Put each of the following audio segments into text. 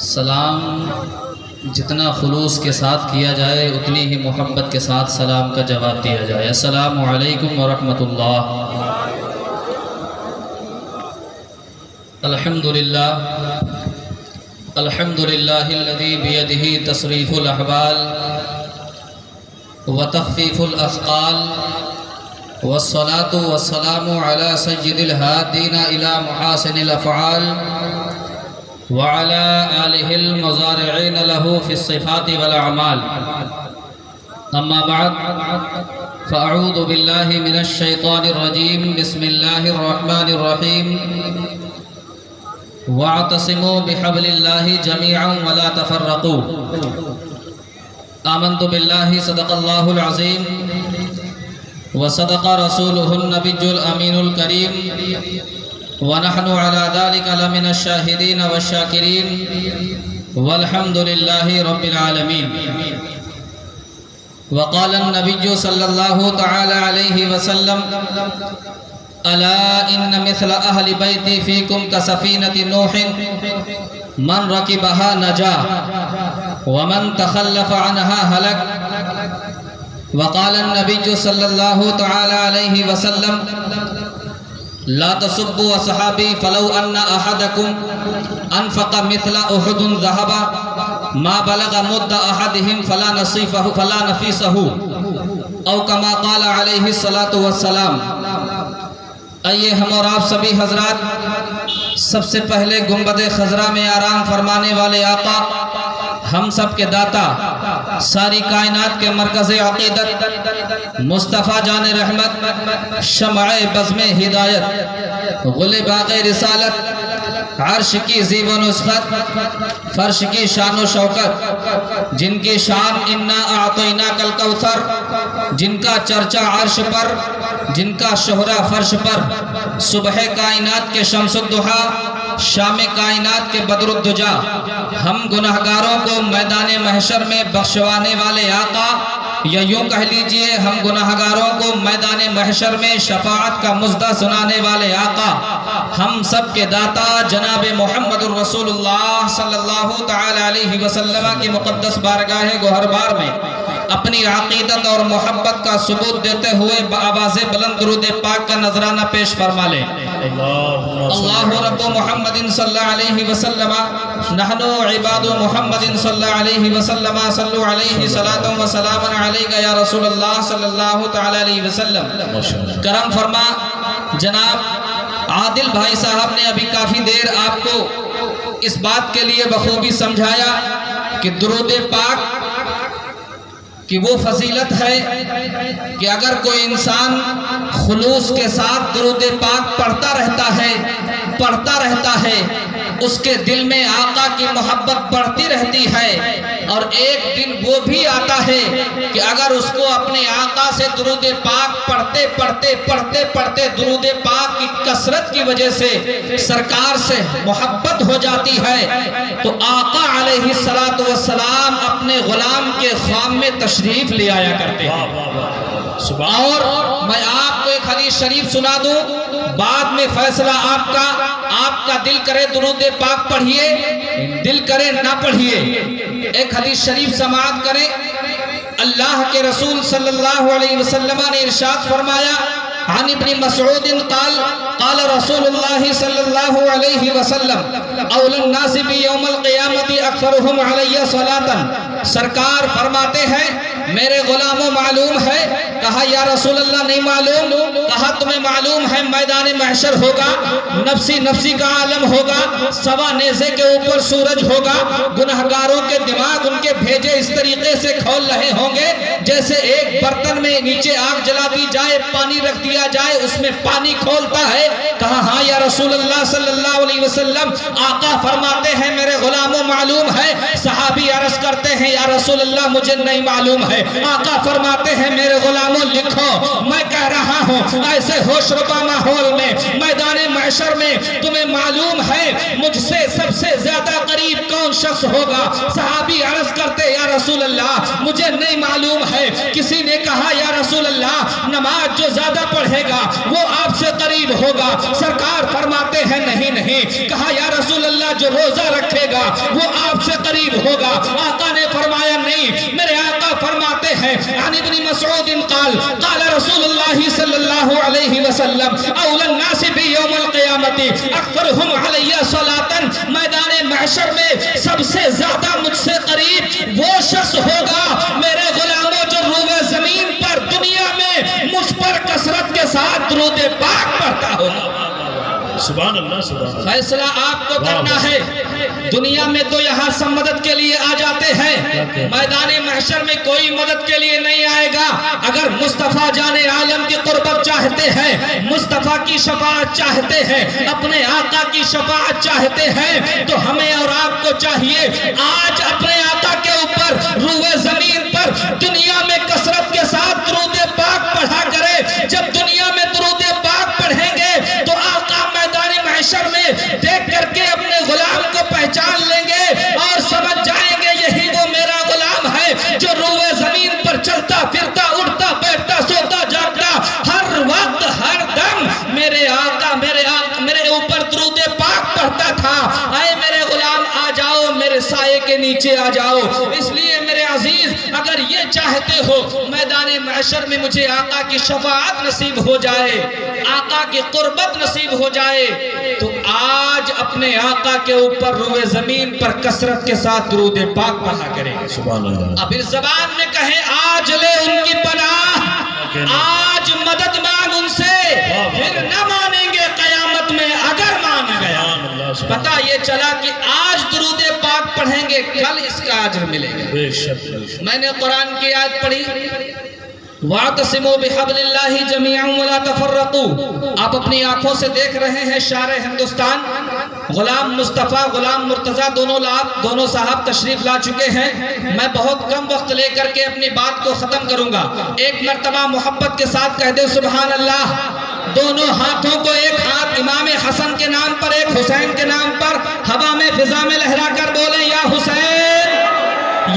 سلام جتنا خلوص کے ساتھ کیا جائے اتنی ہی محبت کے ساتھ سلام کا جواب دیا جائے۔ السلام علیکم ورحمۃ اللہ۔ الحمدللہ الذی بیدہ تصریف الاحوال وتخفیف الاثقال والصلاة والسلام علی سید الہادین الی محاسن الافعال وعلى آلہ المزارعین له فی الصفات والاعمال۔ اما بعد فاعوذ باللہ من الشیطان الرجیم، بسم اللہ الرحمن الرحیم۔ واعتصموا بحبل اللہ جمیعا ولا تفرقوا۔ آمنت باللہ صدق اللہ العظیم وصدق رسولہ النبی الامین الکریم، ونحن على ذلك لمن الشاهدين والشاكرين والحمد لله رب العالمين۔ وقال النبي صلى الله تعالى عليه وسلم: ألا إن مثل أهل بيتي فيكم كسفينة نوح من ركبها نجا ومن تخلف عنها هلك۔ وقال النبي صلى الله تعالى عليه وسلم: لا تسبوا اصحابي فلو ان احدكم انفق مثل احد ذهبا ما بلغ مد احدهم فلا نفيسه او كما قال عليه الصلاة والسلام۔ آئیے ہم اور آپ سبھی حضرات سب سے پہلے گنبد خضرا میں آرام فرمانے والے آقا، ہم سب کے داتا، ساری کائنات کے مرکز عقیدت، مصطفیٰ جان رحمت، شمع بزم ہدایت، غل باغ رسالت، عرش کی زیب و نسخت، فرش کی شان و شوکت، جن کی شان انا اعطیناک الکوثر، جن کا چرچا عرش پر، جن کا شہرہ فرش پر، صبح کائنات کے شمس الضحیٰ، شام کائنات کے بدر الدجا، ہم گناہگاروں کو میدان محشر میں بخشوانے والے آقا، یا یوں کہہ لیجئے ہم گناہگاروں کو میدان محشر میں شفاعت کا مژدہ سنانے والے آقا، ہم سب کے داتا جناب محمد الرسول اللہ صلی اللہ تعالی علیہ وسلم کی مقدس بارگاہ گوہربار میں اپنی عقیدت اور محبت کا ثبوت دیتے ہوئے بآواز بلند درود پاک کا نذرانہ پیش فرما لیں۔ اللہ رب محمد صلی اللہ علیہ وسلم، نحن عباد محمد صلی اللہ علیہ وسلم، صلو علیہ صلاۃ و سلام علیک یا رسول اللہ صلی اللہ تعالی علیہ وسلم۔ کرم فرما جناب عادل بھائی صاحب نے ابھی کافی دیر آپ کو اس بات کے لیے بخوبی سمجھایا کہ درود پاک کہ وہ فضیلت ہے کہ اگر کوئی انسان خلوص کے ساتھ درود پاک پڑھتا رہتا ہے اس کے دل میں آقا کی محبت بڑھتی رہتی ہے، اور ایک دن وہ بھی آتا ہے کہ اگر اس کو اپنے آقا سے درود پاک پڑھتے درود پاک کی کثرت کی وجہ سے سرکار سے محبت ہو جاتی ہے، تو آقا علیہ السلام اپنے غلام کے خواب میں تشریف لے آیا کرتے ہیں۔ اور میں آپ کو ایک حدیث شریف سنا دوں، بعد میں فیصلہ آپ کا دل کرے درود پاک پڑھیے، دل کرے نہ پڑھیے۔ ایک حدیث شریف سماعت کریں، اللہ کے رسول صلی اللہ علیہ وسلم نے ارشاد فرمایا، عن ابن مسعود قال قال رسول اللہ صلی اللہ علیہ وسلم اول الناس بیوم القیامت اکثرهم علی صلاۃ۔ سرکار فرماتے ہیں میرے غلاموں معلوم ہے؟ کہا یا رسول اللہ نہیں معلوم۔ کہا تمہیں معلوم ہے میدان محشر ہوگا، نفسی نفسی کا عالم ہوگا، سوا نیزے کے اوپر سورج ہوگا، گناہگاروں کے دماغ ان کے بھیجے اس طریقے سے کھول رہے ہوں گے جیسے ایک برتن میں نیچے آگ جلا دی جائے، پانی رکھ دیا جائے، اس میں پانی کھولتا ہے۔ کہا ہاں یا رسول اللہ صلی اللہ علیہ وسلم۔ آقا فرماتے ہیں میرے غلاموں معلوم ہے؟ صحابی عرض کرتے ہیں یا رسول اللہ مجھے نہیں معلوم ہے۔ آقا فرماتے ہیں میرے غلاموں لکھو، میں کہہ رہا ہوں ایسے ہوش ربا ماحول میں میدان محشر میں تمہیں معلوم ہے مجھ سے سب سے زیادہ قریب کون شخص ہوگا؟ صحابی عرض کرتے یا رسول اللہ مجھے نہیں معلوم ہے۔ کسی نے کہا یا رسول اللہ نماز جو زیادہ پڑھے گا وہ آپ سے قریب قریب ہوگا. سرکار فرماتے ہیں نہیں نہیں. کہا یا رسول اللہ جو روزہ رکھے گا وہ آپ سے قریب ہوگا. آقا نے فرمایا نہیں. میرے آقا فرماتے ہیں عن ابن مسعود قال قال رسول اللہ صلی اللہ علیہ وسلم اول الناس بیوم القیامت اکثرهم علی صلاۃ. میدان محشر میں سب سے زیادہ مجھ سے قریب وہ شخص ہوگا میرے غلاموں جو روئے زمین پر دنیا میں مجھ پر کثرت کے ساتھ درود پاک پڑھتا ہوگا. سبحان اللہ سبحان اللہ. فیصلہ آپ کو کرنا ہے. دنیا میں تو یہاں سب مدد کے لیے آ جاتے ہیں, میدان محشر میں کوئی مدد کے لیے نہیں آئے گا. اگر مصطفیٰ جان عالم کی قربت چاہتے ہیں, مصطفیٰ کی شفاعت چاہتے ہیں, اپنے آقا کی شفاعت چاہتے ہیں, تو ہمیں اور آپ کو چاہیے آج اپنے آقا کے اوپر روئے زمین پر دنیا میں کثرت کے ساتھ درود پاک پڑھا کرے. جب دنیا میں درود پاک پڑھیں گے تو آقا میدان محشر میں دیکھ کر کے اپنے غلام کو پہچان لیں گے اور سمجھ جائیں گے یہی وہ میرا غلام ہے جو روئے زمین پر چلتا پھرتا اٹھتا بیٹھتا سوتا جاگتا ہر وقت ہر دم میرے آقا میرے اوپر درود پاک پڑھتا تھا. اے میرے غلام آ جاؤ, میرے سائے کے نیچے آ جاؤ. اس لیے میرے عزیز اگر یہ چاہتے ہو میدان محشر میں مجھے آقا کی شفاعت نصیب ہو جائے, آقا کی قربت نصیب ہو جائے, تو آج اپنے آقا کے اوپر روئے زمین پر کثرت کے ساتھ درود پاک پڑھا کریں. سبحان اللہ. اب اس زبان میں کہیں آج لے ان کی پناہ, آج مدد مانگ ان سے, پھر نہ مانیں گے قیامت میں اگر مان گیا. پتہ یہ چلا کہ آج درود پاک پڑھیں گے کل اس کا اجر ملے گا. بے شک. میں نے قرآن کی آیت پڑھی وَاعْتَصِمُوا بِحَبْلِ اللَّهِ جَمِيعًا وَلَا تَفَرَّقُوا. آپ اپنی آنکھوں سے دیکھ رہے ہیں شار ہندوستان غلام مصطفیٰ غلام مرتضیٰ دونوں صاحب تشریف لا چکے ہیں. میں بہت کم وقت لے کر کے اپنی بات کو ختم کروں گا. ایک مرتبہ محبت کے ساتھ کہہ دیں سبحان اللہ. دونوں ہاتھوں کو ایک ہاتھ امام حسن کے نام پر ایک حسین کے نام پر ہوا میں فضا میں لہرا کر بولیں یا حسین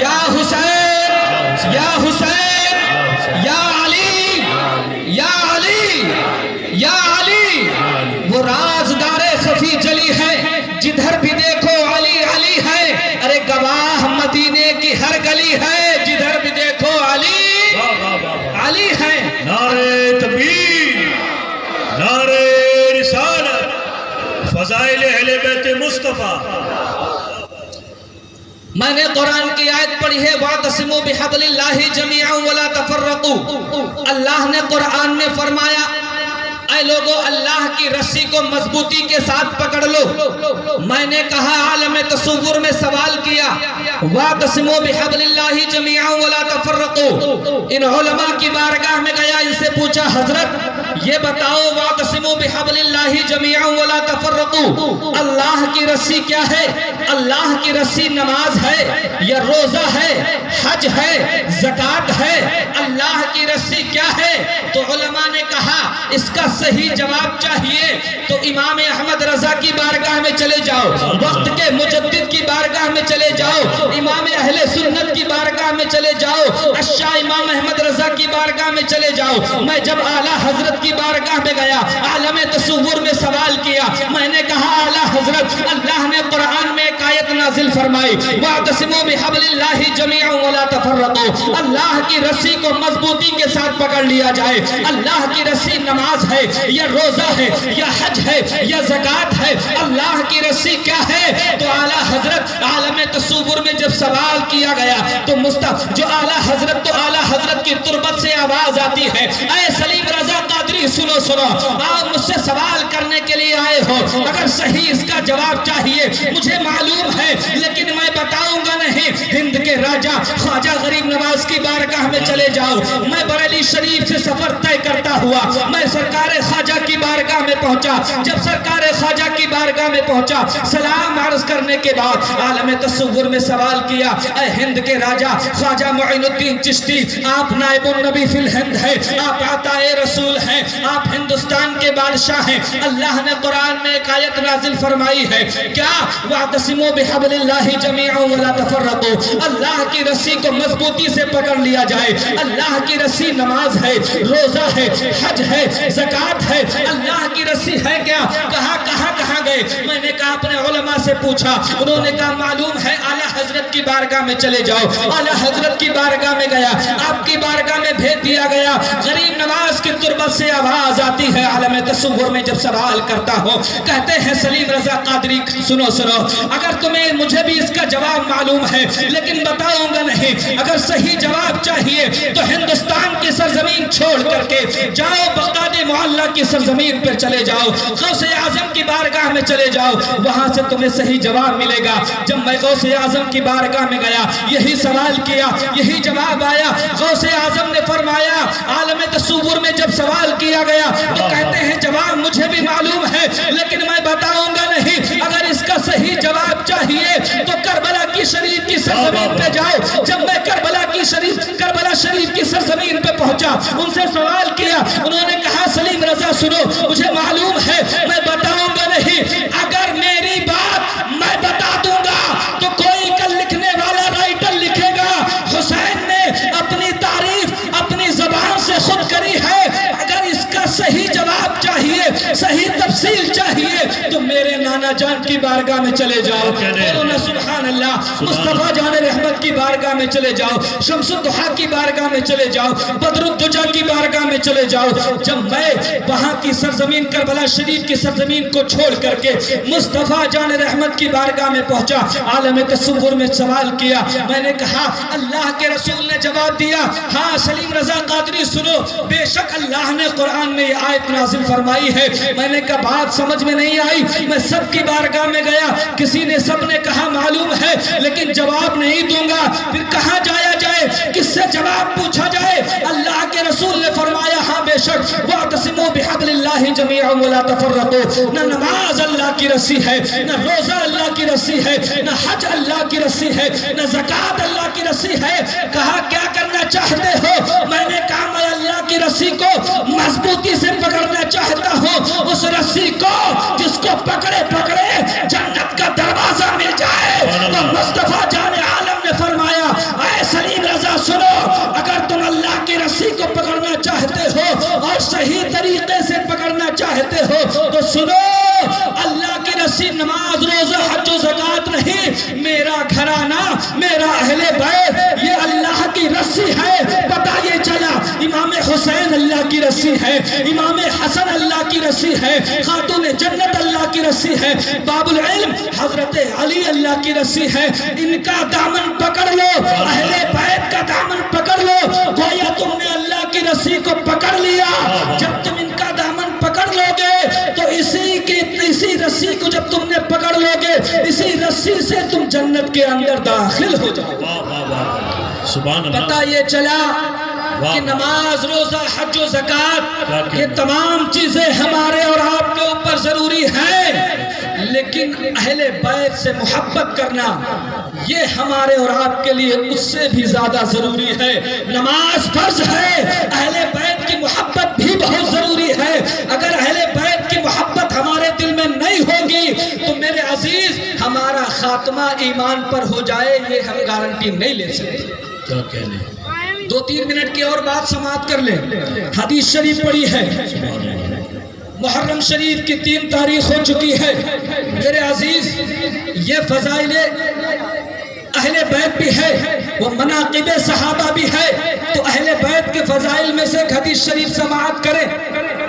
یا حسین یا حسین یا علی یا علی یا علی. وہ رازدار خفی جلی ہے جدھر بھی دیکھو علی علی ہے. ارے گواہ مدینے کی ہر گلی ہے جدھر بھی دیکھو علی علی ہے. نعرہ تکبیر, نعرہ رسالت, فضائل اہل بیت مصطفیٰ. میں نے قرآن کی آیت پڑھی ہے وَاعْتَصِمُوا بِحَبْلِ اللَّهِ جَمِيعًا وَلَا تَفَرَّقُوا. اللہ نے قرآن میں فرمایا اے لوگو اللہ کی رسی کو مضبوطی کے ساتھ پکڑ لو. میں نے کہا عالم تصور میں سوال کیا وَاعْتَصِمُوا بِحَبْلِ اللَّهِ جَمِيعًا وَلَا تَفَرَّقُوا. ان علماء کی بارگاہ میں گیا, ان سے پوچھا حضرت یہ بتاؤ وَاعْتَصِمُوا بِحَبْلِ اللَّهِ جَمِيعًا وَلَا تَفَرَّقُوا. اللہ کی رسی کیا ہے؟ اللہ کی رسی نماز ہے یا روزہ ہے, حج ہے, زکوٰۃ ہے. اللہ کی رسی کیا ہے؟ تو علماء نے کہا اس کا صحیح جواب چاہیے تو امام احمد رضا کی بارگاہ میں چلے جاؤ, وقت کے مجدد کی بارگاہ میں چلے جاؤ, امام اہل سنت کی بارگاہ میں چلے جاؤ, اشاہ امام احمد رضا کی بارگاہ میں چلے جاؤ. میں جب اعلیٰ حضرت کی بارگاہ میں گیا عالم تصور میں سوال کیا, میں نے کہا اعلیٰ حضرت اللہ نے قرآن میں ایک آیت نازل فرمائی وَاعْتَصِمُوا بِحَبْلِ اللَّهِ جَمِيعًا وَلَا تَفَرَّقُوا. اللہ کی رسی کو مضبوطی کے ساتھ پکڑ لیا جائے. اللہ کی رسی نماز ہے یا روزہ ہے یا حج ہے یا زکوٰۃ ہے. اللہ کی رسی کیا ہے؟ تو اعلیٰ حضرت عالم تصور میں جب سوال کیا گیا تو جو اعلیٰ حضرت کی تربت سے آواز آتی ہے اے سلیم رضا قادری سنو سنو, آپ مجھ سے سوال کرنے کے لیے آئے ہو, اگر صحیح اس کا جواب چاہیے مجھے معلوم ہے لیکن میں بتاؤں گا نہیں. ہند کے راجہ خواجہ غریب نواز کی بارگاہ میں چلے جاؤ. میں بریلی شریف سے سفر طے کرتا ہوا میں سرکار خواجہ کی بارگاہ میں پہنچا. جب سرکار خواجہ کی بارگاہ میں پہنچا سلام عرض کرنے کے بعد عالم تصور میں سوال کیا اے ہند کے راجہ خواجہ معین الدین چشتی, آپ نائب النبی فی الہند ہے, آپ عطائے رسول ہیں, آپ ہندوستان کے بادشاہ ہیں. اللہ نے قرآن میں ایک آیت نازل فرمائی ہے کیا وَاعْتَصِمُوا بِحَبْلِ اللَّهِ جَمِيعًا وَلَا تَفَرَّقُوا. اللہ اللہ کی رسی کو مضبوطی سے پکڑ لیا جائے. اللہ کی رسی نماز ہے, روزہ ہے, حج ہے, زکات ہے. اللہ کی رسی ہے کیا؟ کہاں گئے؟ میں نے کہا اپنے علماء سے پوچھا, انہوں نے کہا معلوم ہے اعلیٰ حضرت کی بارگاہ میں چلے جاؤ. اعلیٰ حضرت کی بارگاہ میں گیا, آپ کی بارگاہ میں بھیج دیا گیا. غریب نواز کی تربت سے آواز آتی ہے عالم تصور میں جب سوال کرتا ہو, کہتے ہیں سلیم رضا قادری سنو اگر تمہیں مجھے بھی اس کا جواب معلوم ہے لیکن بتاؤں گا نہیں. اگر صحیح جواب چاہیے تو ہندوستان کی سرزمین چھوڑ کر کے جاؤ, بغداد معلیٰ کی سرزمین پر چلے جاؤ, غوث اعظم کی بارگاہ میں چلے جاؤ, وہاں سے تمہیں صحیح جواب ملے گا. جب میں غوث اعظم کی بارگاہ میں گیا, یہی سوال کیا, یہی جواب آیا. غوث اعظم نے فرمایا, عالم تصور میں جب سوال کیا گیا تو کہتے ہیں جواب مجھے بھی معلوم ہے لیکن میں بتاؤں گا نہیں. اگر اس کا صحیح جواب چاہیے تو کربلا کی شریف کی سرزمین پہ جاؤ. جب میں کربلا شریف کی سرزمین پہ پہنچا, ان سے سوال کیا, انہوں نے کہا سلیم رضا سنو, مجھے معلوم ہے میں بتاؤں گا نہیں. اگر میری بات میں بتا دوں گا تو کوئی کل لکھنے والا رائٹر لکھے گا حسین نے اپنی تعریف اپنی زبان سے خود کری ہے. اگر اس کا صحیح جواب چاہیے, صحیح تفصیل چاہیے تو میرے نانا جان کی بارگاہ میں چلے جاؤ. سبحان اللہ. مصطفیٰ جان رحمت کی بارگاہ میں چلے جاؤ, شمس الضحیٰ کی بارگاہ میں چلے جاؤ, بدر الدجا کی بارگاہ میں چلے جاؤ. جب میں وہاں کی سرزمین کربلا شریف کی سرزمین کو چھوڑ کر کے مصطفیٰ جان رحمت کی بارگاہ میں پہنچا, عالم تصور میں سوال کیا. میں نے کہا اللہ کے رسول نے جواب دیا, ہاں سلیم رضا قادری سنو, بے شک اللہ نے قرآن میں یہ آیت نازل فرمائی ہے. میں نے کہا بات سمجھ میں نہیں آئی. میں سب کی بارگاہ میں گیا, کسی نے سب نے کہا معلوم ہے لیکن جواب نہیں دوں گا. پھر کہاں جایا جائے, کس سے جواب پوچھا جائے؟ اللہ کے رسول نے فرمایا ہاں بے شک وَاعْتَصِمُوا بِحَبْلِ اللَّهِ جَمِيعًا وَلَا تَفَرَّقُوا. نہ نماز اللہ کی رسی ہے, نہ روزہ اللہ کی رسی ہے, نہ حج اللہ کی رسی ہے, نہ زکات اللہ کی رسی ہے. کہا کیا کرنا چاہتے ہو؟ میں نے کہا میں اللہ کی رسی کو مضبوطی سے پکڑنا چاہتا ہوں, اس رسی کو جس کو پکڑے جنت کا دروازہ مل جائے. تو مصطفیٰ جان عالم نے فرمایا اے سلیم رضا سنو, اگر تم اللہ کی رسی کو پکڑنا چاہتے ہو اور صحیح طریقے سے پکڑنا چاہتے ہو تو سنو, اللہ کی رسی نماز روزہ حج و زکات نہیں, میرا گھرانہ میرا اہل بیت یہ اللہ کی رسی ہے. پتہ یہ چلا امام حسین اللہ کی رسی ہے, امام حسن اللہ کی رسی ہے, خاتون جنت اللہ کی رسی ہے, باب العلم حضرت علی اللہ کی رسی ہے. ان کا دامن پکڑ لو, اہل بیت کا دامن پکڑ لو, گویا تم نے اللہ کی رسی کو پکڑ لیا. جب تم ان کا دامن پکڑ لو گے تو اسی رسی کو جب تم نے پکڑ لو گے, اسی رسی سے تم جنت کے اندر داخل ہو جاؤ. پتہ یہ چلا کہ نماز روزہ حج و زکات یہ تمام چیزیں ہمارے اور آپ کے اوپر ضروری ہیں, لیکن اہل بیت سے محبت کرنا یہ ہمارے اور آپ کے لیے اس سے بھی زیادہ ضروری ہے. نماز فرض ہے, اہل بیت کی محبت بھی بہت ضروری ہے. اگر اہل بیت کی محبت ہمارے دل میں نہیں ہوگی تو میرے عزیز ہمارا خاتمہ ایمان پر ہو جائے یہ ہم گارنٹی نہیں لے سکتے. کیا کہنے 2-3 منٹ کی اور بات سماعت کر لیں. حدیث شریف پڑھی ہے, محرم شریف کی 3 تاریخ ہو چکی ہے. میرے عزیز یہ فضائل اہل بیت بھی ہے, وہ مناقب صحابہ بھی ہے. تو اہل بیت کے فضائل میں سے حدیث شریف سماعت کریں.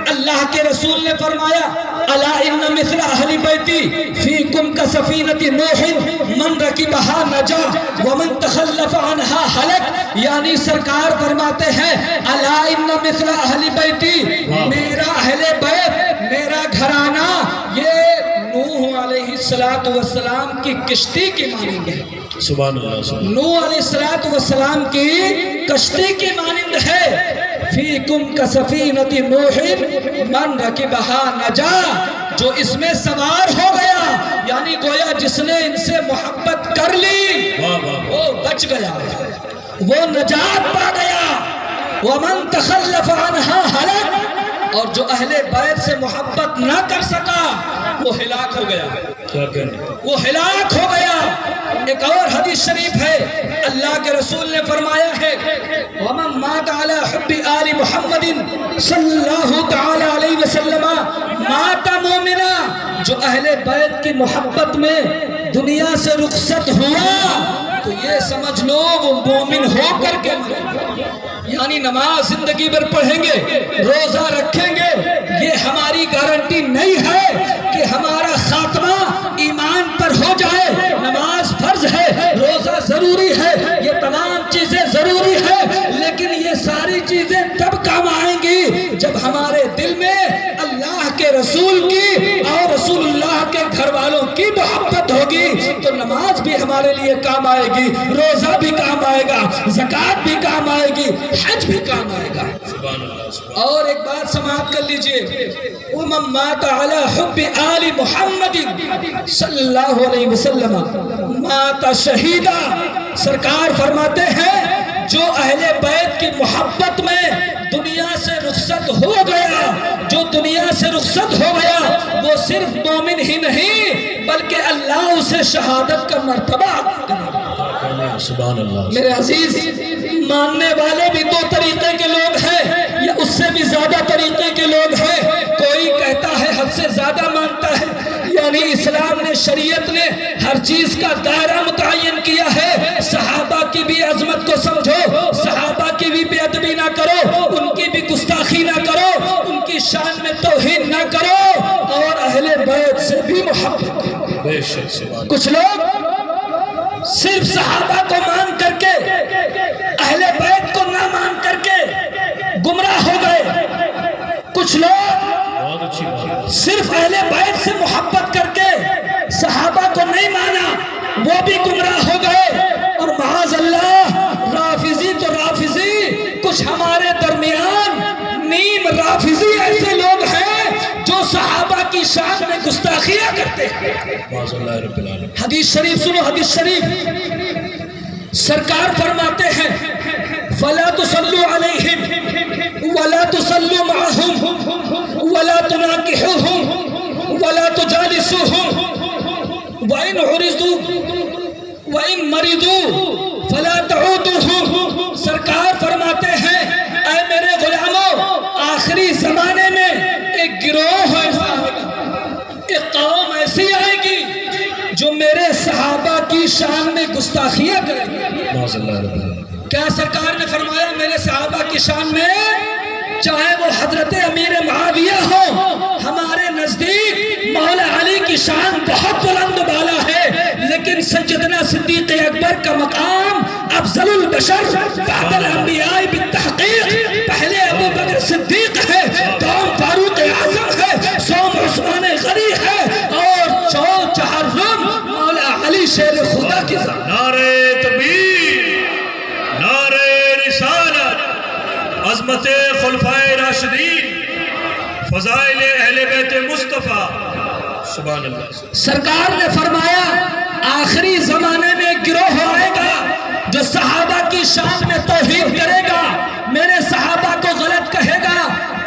اللہ کے رسول نے فرمایا الا ان مثل اہل بیتی فیکم کسفینۃ نوح من رکبها نجا ومن تخلف عنها ہلک. یعنی سرکار فرماتے ہیں الا ان مثل اہل بیتی, میرا اہل بیت میرا گھرانہ یہ نوح علیہ السلام کی کشتی کی مانند ہے. سبحان اللہ. نوح علیہ السلام کی کشتی کی مانند ہے. فیکم کسفینۃ نوح من رکبها نجا, جو اس میں سوار ہو گیا یعنی گویا جس نے ان سے محبت کر لی وہ بچ گیا, وہ نجات پا گیا. ومن تخلف عنها ہلک, اور جو اہل بیت سے محبت نہ کر سکا وہ ہلاک ہو گیا, کیا کہنے وہ ہلاک ہو گیا. ایک اور حدیث شریف ہے، اللہ کے رسول نے فرمایا ہے وَمَن مَاتَ عَلَى حُبِّ آلِ مُحَمَّدٍ صلی اللہ تعالی علیہ وسلم مَاتَ مُؤْمِنًا، جو اہل بیت کی محبت میں دنیا سے رخصت ہوا تو یہ سمجھ لو وہ مومن ہو کر کے مرے، یعنی نماز زندگی بھر پڑھیں گے، روزہ رکھیں گے، یہ ہماری گارنٹی نہیں ہے کہ ہمارا خاتمہ ایمان پر ہو جائے۔ نماز فرض ہے، روزہ ضروری ہے، یہ تمام چیزیں ضروری ہے، لیکن یہ ساری چیزیں تب کام آئیں گی جب ہمارے دل میں اللہ کے رسول کی اور رسول اللہ کے گھر والوں کی محبت ہوگی تو نماز بھی ہمارے لیے کام آئے گی، روزہ بھی کام آئے گا، زکوٰۃ بھی کام آئے گی، حج بھی کام آئے گا۔ اور ایک بات سماعت کر لیجئے، وَمَن مَاتَ عَلَى حُبِّ آلِ مُحَمَّدٍ صلی اللہ علیہ وسلم مَاتَ شہیدًا، سرکار فرماتے ہیں جو اہل بیت کی محبت میں دنیا سے رخصت ہو گیا، جو دنیا سے رخصت ہو گیا وہ صرف مومن ہی نہیں بلکہ اللہ اسے شہادت کا مرتبہ عطا کرے گا۔ سبحان اللہ۔ میرے عزیز، ماننے والے بھی دو طریقے کے لوگ ہیں یا اس سے بھی زیادہ طریقے کے لوگ ہیں۔ کوئی کہتا ہے حد سے زیادہ مانتا ہے، یعنی اسلام نے، شریعت نے ہر چیز کا دائرہ متعین کیا ہے، صحابہ کی بھی عظمت کو سمجھو، صحابہ کی بھی بے ادبی نہ کرو، ان کی بھی گستاخی نہ کرو، ان کی شان میں توہین نہ کرو، اور اہل بیت سے بھی محبت کرو۔ بے شک سبحان۔ کچھ لوگ صرف صحابہ کو مان کر کے، اہل بیت کو نہ مان کر کے گمراہ ہو گئے، کچھ لوگ بہت اچھی بات۔ صرف اہل بیت سے محبت کر کے صحابہ کو نہیں مانا، وہ بھی گمراہ ہو گئے۔ اور معاذ اللہ، رافضی تو رافضی، کچھ ہمارے درمیان نیم رافضی ایسے لوگ ہیں جو صحابہ کی شان میں گستاخیاں کرتے ہیں۔ معاذ اللہ رب العالمین۔ حدیث شریف سنو، حدیث شریف سرکار فرماتے ہیں فَلَا تُصَلُّوا عَلَيْهِمْ وَلَا تُصَلُّوا مَعَهُمْ وَلَا تُنَاكِحُوهُمْ وَلَا تُجَالِسُوهُمْ وَإِنْ عُرِضُوا وَإِنْ مَرِضُوا فَلَا تَعُودُوهُمْ۔ سرکار فرماتے ہیں اے میرے غلاموں، آخری زمانے میں ایک گروہ ایسا ہوگا، ایک قوم ایسی آئے گی جو میرے صحابہ کی شان میں گستاخیاں کرے گی۔ معاذ اللہ رب العالمین۔ کیا سرکار نے فرمایا میرے صحابہ کی شان میں؟ چاہے وہ حضرت امیر معاویہ ہو، ہمارے نزدیک مولا علی کی شان بہت بلند بالا ہے، لیکن سیدنا صدیق اکبر کا مقام افضل البشر بعد الانبیاء بالتحقیق، پہلے ابو بکر صدیق ہے، دوم فاروق اعظم ہے، سوم عثمان غنی ہے، اور چہارم مولا علی شیر خدا کی ذات۔ نعرہ تکبیر، نعرہ رسالت، عظمت خلفائے راشدین، فضائل اہل بیت مصطفیٰ، سبحان اللہ۔ سرکار نے فرمایا آخری زمانے میں ایک گروہ آئے گا جو صحابہ کی شان میں توہین کرے گا، میرے صحابہ کو غلط کہے گا۔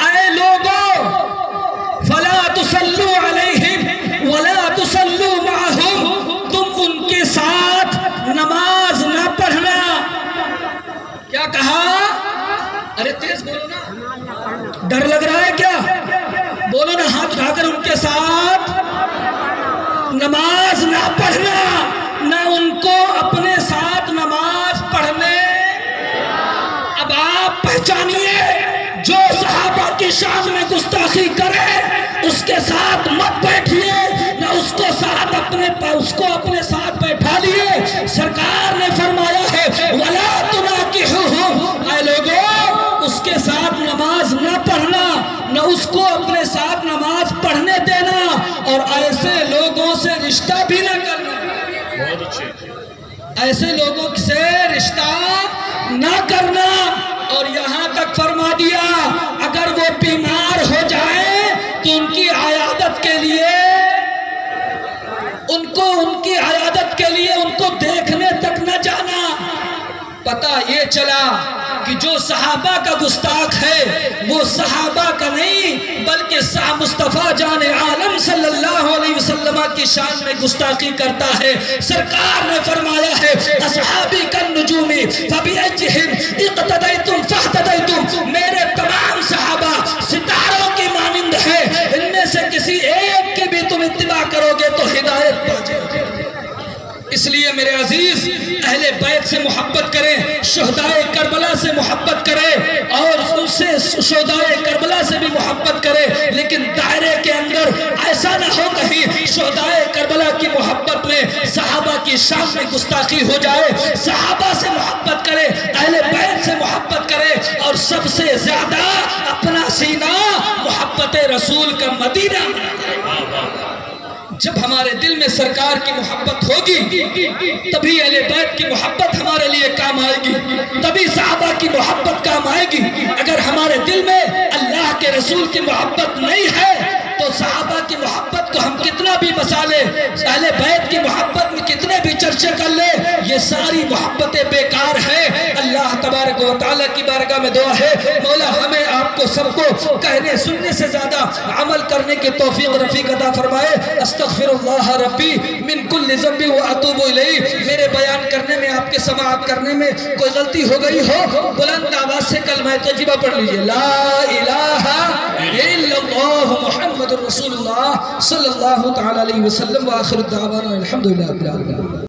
اے لوگوں، فلا تصلوا علیہم ولا تصلوا معہم، تم ان کے ساتھ نماز نہ پڑھنا۔ کیا کہا؟ ارے تیز بولو نا، ڈر لگ رہا ہے کیا؟ بولو نا، ہاتھ اٹھا کر ان کے ساتھ نماز نہ پڑھنا، نہ ان کو اپنے ساتھ نماز پڑھنے۔ اب آپ پہچانیے، جو صحابہ کی شان میں گستاخی کرے اس کے ساتھ مت بیٹھیے، نہ اس کو اپنے ساتھ بیٹھا لیے۔ سرکار نے فرمایا ہے وَلَا تُنَاكِحُوهُمْ، اے لوگوں، اس کے ساتھ نماز نہ پڑھنا، نہ اس کو اپنے ساتھ نماز پڑھنے دینا، اور ایسے لوگوں سے رشتہ بھی نہ کرنا۔ بہت اچھے۔ ایسے لوگوں سے رشتہ نہ کرنا۔ اور یہاں تک فرما دیا اگر وہ بیمار ہو جائے تو ان کی عیادت کے لیے ان کو دیکھنے تک نہ جانا۔ پتہ یہ چلا کہ جو صحابہ کا گستاخ ہے وہ صحابہ کا نہیں بلکہ مصطفیٰ جان عالم صلی اللہ علیہ وسلم کی شان میں گستاخی کرتا ہے۔ سرکار نے فرمایا ہے اصحابی کالنجوم فبأیہم اقتدیتم فاہتدیتم، میرے تمام صحابہ ستاروں کی مانند ہے، ان میں سے کسی ایک کی بھی تم اتباع کرو گے تو ہدایت پا جاؤ گے۔ اس لیے میرے عزیز اہل بیت سے محبت کریں، شہدائے کربلا سے محبت کریں اور ان سے شہدائے کربلا سے بھی محبت کریں، لیکن دائرے کے اندر ایسا نہ ہو کہیں شہدائے کربلا کی محبت میں صحابہ کی شان میں گستاخی ہو جائے۔ صحابہ سے محبت کریں، اہل بیت سے محبت کریں اور سب سے زیادہ اپنا سینہ محبت رسول کا مدینہ بنائیں۔ جب ہمارے دل میں سرکار کی محبت ہوگی تبھی اہل بیت کی محبت ہمارے لیے کام آئے گی، تبھی صحابہ کی محبت کام آئے گی۔ اگر ہمارے دل میں اللہ کے رسول کی محبت نہیں ہے تو صحابہ کی محبت کو ہم کتنا بھی بسا لیں، اہل بیت کی محبت میں کتنے بھی چرچے کر لیں، یہ ساری محبتیں بیکار ہیں۔ اللہ تبارک و تعالیٰ کی بارگاہ میں دعا ہے مولا ہمیں آپ کو سب کو کہنے سننے سے زیادہ عمل کرنے کی توفیق رفیق عطا فرمائے۔ استغفر اللہ ربی من کل ذنب و اتوب الیہ۔ میرے بیان کرنے میں آپ کے سماعت کرنے میں کوئی غلطی ہو گئی ہو بلند آواز سے کلمہ طیبہ پڑھ لیجئے، لا الہ الا اللہ محمد رسول اللہ صلی اللہ تعالی علیہ وسلم، وآخر الدعوانا الحمدللہ رب العالمین۔